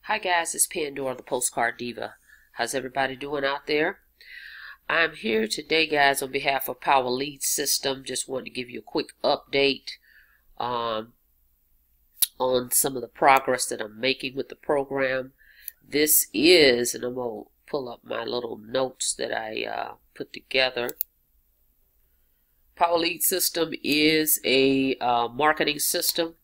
Hi guys, it's Pandora, the Postcard Diva. How's everybody doing out there? I'm here today, guys, on behalf of Power Lead System. Just wanted to give you a quick update on some of the progress that I'm making with the program. This is, and I'm going to pull up my little notes that I put together. Power Lead System is a marketing system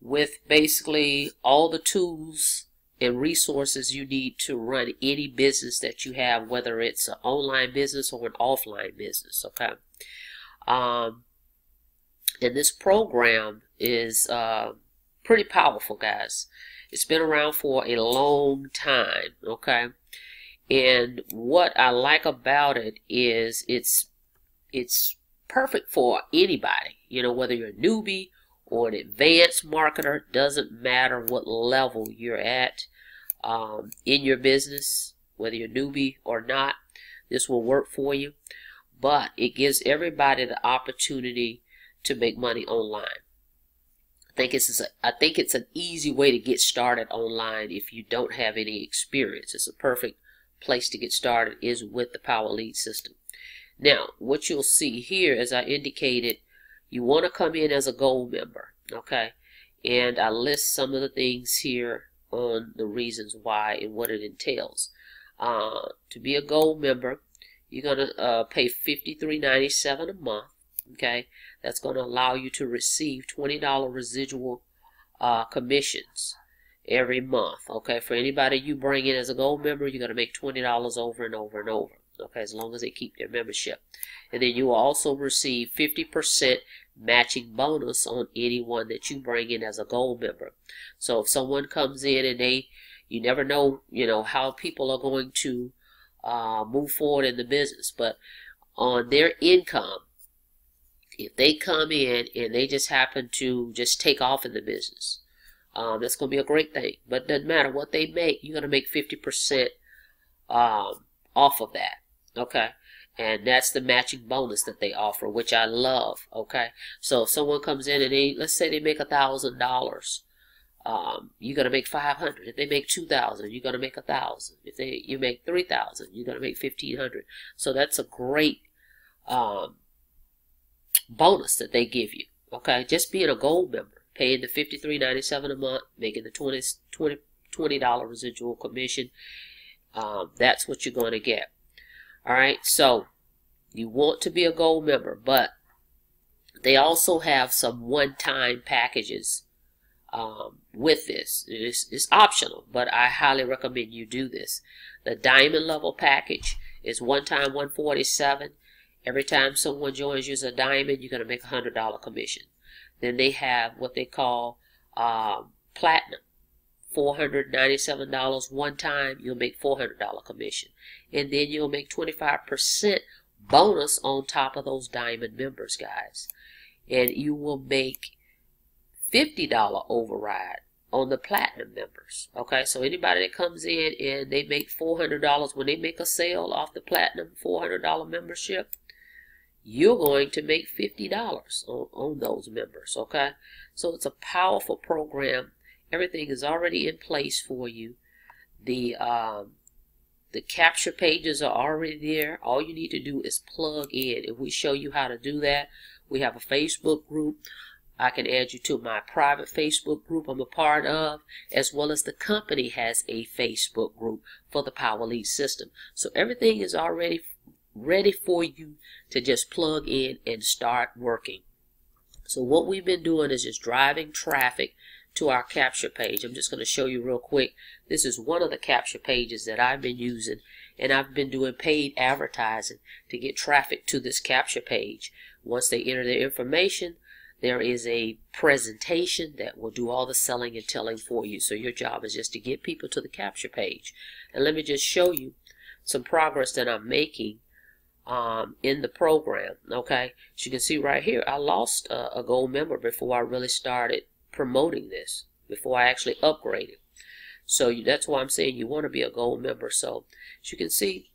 with basically all the tools and resources you need to run any business that you have, whether it's an online business or an offline business. Okay, and this program is pretty powerful, guys. It's been around for a long time. Okay, and what I like about it is it's perfect for anybody. You know, whether you're a newbie or an advanced marketer, doesn't matter what level you're at in your business, whether you're newbie or not, this will work for you. But it gives everybody the opportunity to make money online. I think it's an easy way to get started online if you don't have any experience. It's a perfect place to get started is with the Power Lead System. Now, what you'll see here, as I indicated, you want to come in as a gold member, okay? And I list some of the things here on the reasons why and what it entails. To be a gold member, you're going to pay $53.97 a month, okay? That's going to allow you to receive $20 residual commissions every month, okay? For anybody you bring in as a gold member, you're going to make $20 over and over and over. Okay, as long as they keep their membership. And then you will also receive 50% matching bonus on anyone that you bring in as a gold member. So if someone comes in and you never know, how people are going to move forward in the business, but on their income, if they come in and they just happen to just take off in the business, that's going to be a great thing. But it doesn't matter what they make, you're going to make 50% off of that. Okay, and that's the matching bonus that they offer, which I love. Okay, so if someone comes in and let's say they make $1,000, you're gonna make $500. If they make $2,000, you're gonna make $1,000. If you make $3,000, you're gonna make $1,500. So that's a great bonus that they give you. Okay, just being a gold member, paying the $53.97 a month, making the $20 residual commission. That's what you're going to get. Alright, so you want to be a gold member, but they also have some one-time packages with this. It's optional, but I highly recommend you do this. The diamond level package is one time $147. Every time someone joins you as a diamond, you're going to make a $100 commission. Then they have what they call platinum. $497 one time, you'll make $400 commission. And then you'll make 25% bonus on top of those diamond members, guys. And you will make $50 override on the platinum members. Okay, so anybody that comes in and they make $400, when they make a sale off the platinum $400 membership, you're going to make $50 on those members. Okay, so it's a powerful program. Everything is already in place for you. The capture pages are already there. All you need to do is plug in, and we show you how to do that. We have a Facebook group. I can add you to my private Facebook group I'm a part of, as well as the company has a Facebook group for the Power Lead System. So everything is already ready for you to just plug in and start working. So what we've been doing is just driving traffic to our capture page. I'm just going to show you real quick. This is one of the capture pages that I've been using, and I've been doing paid advertising to get traffic to this capture page. Once they enter their information, there is a presentation that will do all the selling and telling for you. So your job is just to get people to the capture page. And let me just show you some progress that I'm making in the program. Okay, as you can see right here, I lost a gold member before I really started promoting this, before I actually upgraded. So that's why I'm saying you want to be a gold member. So as you can see,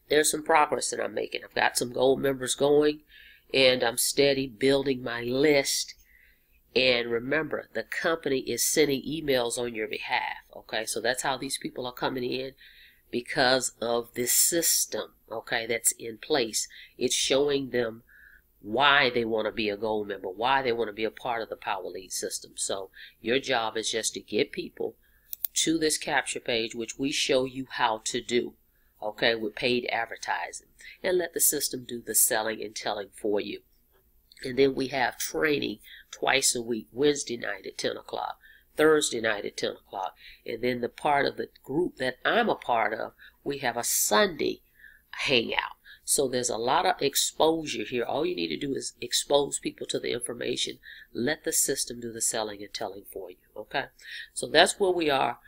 there's some progress that I'm making. I've got some gold members going, and I'm steady building my list And remember, the company is sending emails on your behalf. Okay, so that's how these people are coming in, because of this system, okay, that's in place. It's showing them why they want to be a gold member, why they want to be a part of the Power Lead system. So your job is just to get people to this capture page, which we show you how to do, okay, with paid advertising, and let the system do the selling and telling for you. And then we have training twice a week, Wednesday night at 10 o'clock, Thursday night at 10 o'clock. And then the part of the group that I'm a part of, we have a Sunday hangout. So there's a lot of exposure here. All you need to do is expose people to the information. Let the system do the selling and telling for you, okay? So that's where we are.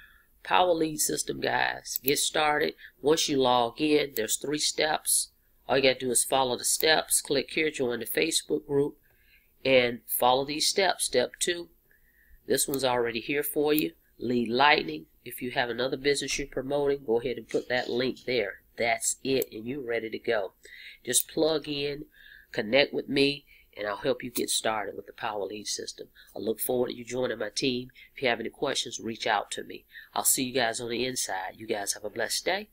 Power Lead system, guys. Get started. Once you log in, there's 3 steps. All you got to do is follow the steps. Click here, join the Facebook group, and follow these steps. Step 2, this one's already here for you. Lead Lightning. If you have another business you're promoting, go ahead and put that link there. That's it, and you're ready to go. Just plug in, connect with me, and I'll help you get started with the Power Lead system. I look forward to you joining my team. If you have any questions, reach out to me. I'll see you guys on the inside. You guys have a blessed day.